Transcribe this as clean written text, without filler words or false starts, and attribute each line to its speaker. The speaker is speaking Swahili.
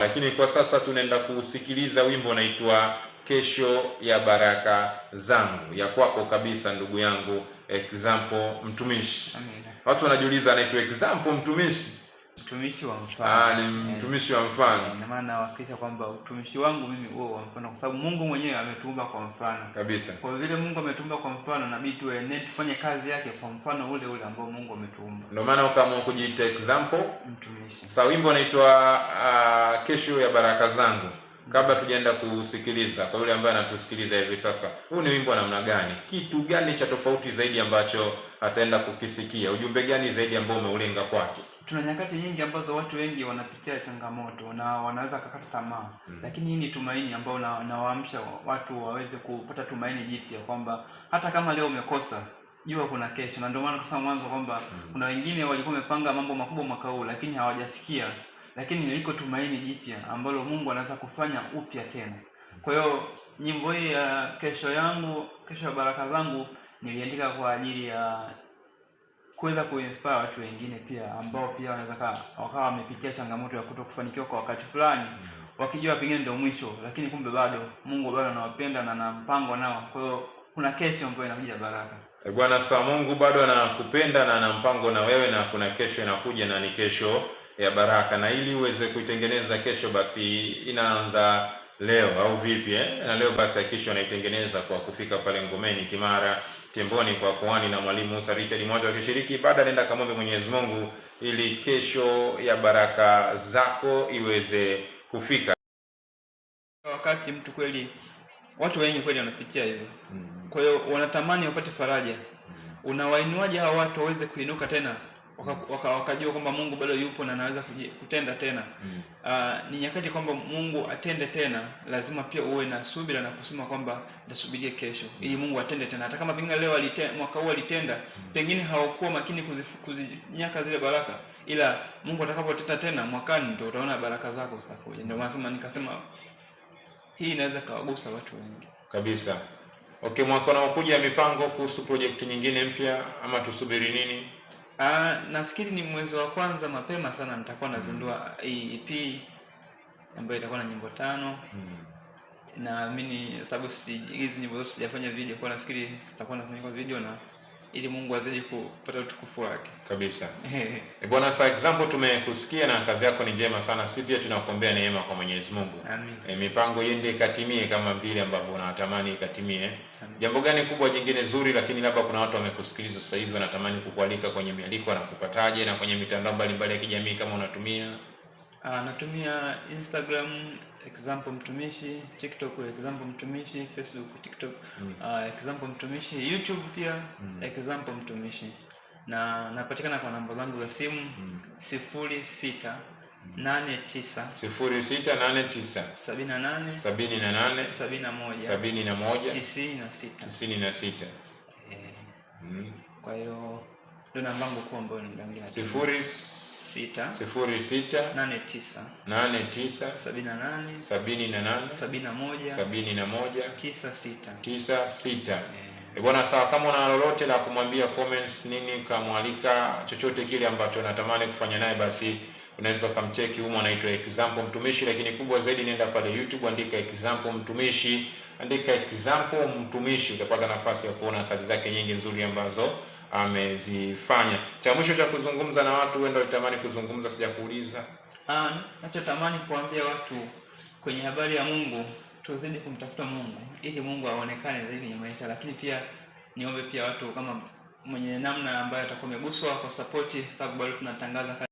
Speaker 1: Lakini kwa sasa tunaenda kusikiliza wimbo unaitwa Kesho ya Baraka Zangu, ya kwako kabisa ndugu yangu Example Mtumishi.
Speaker 2: Amina.
Speaker 1: Watu wanajiuliza anaitwa Example Mtumishi?
Speaker 2: Mtumishi wa mfano.
Speaker 1: Ni mtumishi wa mfano.
Speaker 2: Ina maana nawakilisha kwamba utumishi wangu mimi huo wa mfano, kwa sababu Mungu mwenyewe ametuumba kwa mfano.
Speaker 1: Kabisa.
Speaker 2: Kwa vile Mungu ametuumba kwa mfano, inabidi tufanye kazi yake kwa mfano ule ule ambao Mungu ametuumba.
Speaker 1: Ndio maana ukaamua kujiita Example
Speaker 2: Mtumishi.
Speaker 1: Sasa wimbo unaitwa Kesho ya Baraka Zangu. Kabla tujaenda kusikiliza, kwa yule ambaye anatusikiliza hivi sasa, huu ni wimbo namna gani? Kitu gani cha tofauti zaidi ambacho ataenda kukisikia? Ujumbe gani zaidi ambao umeulenga kwake?
Speaker 2: Tuna nyakati nyingi ambazo watu wengi wanapitia changamoto na wanaweza kukata tamaa. Lakini hii ni tumaini ambao nawaamsha watu waweze kupata tumaini jipya, kwamba hata kama leo umekosa, jua kuna kesho. Na ndio maana kusema mwanzo kwamba kuna wengine walikuwa wamepanga mambo makubwa mwaka huu lakini hawajasikia, lakini liko tumaini jipya ambalo Mungu anaweza kufanya upya tena. Kwa hiyo nyimbo hii ya kesho ya baraka zangu niliandika kwa ajili ya kuweza kuinspire watu wengine pia ambao pia wanaweza wakawa wamepitia changamoto ya kutokufanikiwa kwa wakati fulani, wakijua pengine ndio mwisho, lakini kumbe bado Mungu bado anawapenda na ana mpango nao. Kwa hiyo kuna kesho ambayo inakuja baraka.
Speaker 1: Bwana sa Mungu bado anakupenda na ana mpango na wewe, na kuna kesho inakuja na ni kesho ya baraka. Na ili uweze kuitengeneza kesho, basi inaanza leo au vipi Na leo basi kesho anaitengeneza kwa kufika pale Ngomeni Kimara Temboni kwa Kwani na Mwalimu Musa Richard Mwanzo akishiriki. Baada nenda kamwombe Mwenyezi Mungu ili kesho ya baraka zako iweze kufika.
Speaker 2: Wakati mtu kweli, watu wengi kweli wanapitia hivyo. Kwa hiyo wanatamani wapate faraja. Unawainuaje hao watu waweze kuinuka tena? Wakajua kwamba Mungu bado yupo na anaweza kutenda tena. Ni nyakati kwamba Mungu atende tena, lazima pia uwe na subira na kusema kwamba nitasubiria kesho ili Mungu atende tena. Hata kama pengine leo mwaka huu alitenda, pengine hawakuwa makini kuzinyaka zile baraka, ila Mungu atakapotenda tena mwakani ndio utaona baraka zako zitakuja. Ndio maana nikasema hii inaweza kawagusa watu wengi
Speaker 1: kabisa. Okay, mwaka unaokuja mipango kuhusu project nyingine mpya ama tusubiri nini?
Speaker 2: Nafikiri ni mwezi wa kwanza mapema sana nitakuwa nazindua EP ambayo itakuwa na nyimbo 5. Naamini sababu hizi nyimbo zote sijafanya video, kwa nafikiri zitakuwa nafanya video na ili Mungu azidi kupata utukufu wake
Speaker 1: kabisa. Bwana sa Example, tumekusikia na kazi yako ni njema sana. Sisi pia tunakuombea neema kwa Mwenyezi Mungu.
Speaker 2: Amen.
Speaker 1: Mipango iende ikatimie kama vile ambavyo unatamani ikatimie. Jambo gani kubwa jingine zuri, lakini labda kuna watu wamekusikiliza sasa hivi wanatamani kukualika kwenye mialiko, na kupataje na kwenye mitandao mbalimbali ya kijamii kama unatumia?
Speaker 2: Natumia Instagram Example Mtumishi, TikTok Example Mtumishi, Facebook TikTok Example Mtumishi, YouTube pia Example Mtumishi. Na napatikana kwa namba zangu za simu 0689 78 78
Speaker 1: 96.
Speaker 2: Kwa hiyo ndio namba yangu kwa ambayo ni ndani ya 06
Speaker 1: 89
Speaker 2: 78
Speaker 1: 78 71 96. Bwana sawa, kama una lolote la kumwambia, comments nini, kamwalika chochote kile ambacho natamani kufanya naye, basi unaweza kumcheki huko, anaitwa Example Mtumishi. Lakini kubwa zaidi, nenda pale YouTube, andika Example Mtumishi, andika Example Mtumishi, utapata nafasi ya kuona kazi zake nyingi nzuri ambazo amezifanya. Cha mwisho cha kuzungumza na watu, wewe ndio ulitamani kuzungumza, sijakuuliza.
Speaker 2: Nachotamani kuambia watu kwenye habari ya Mungu, tuzidi kumtafuta Mungu ili Mungu aonekane zaidi kwenye maisha. Lakini pia niombe pia watu kama mwenye namna ambaye atakuwa ameguswa kwa support, sababu bado tunatangaza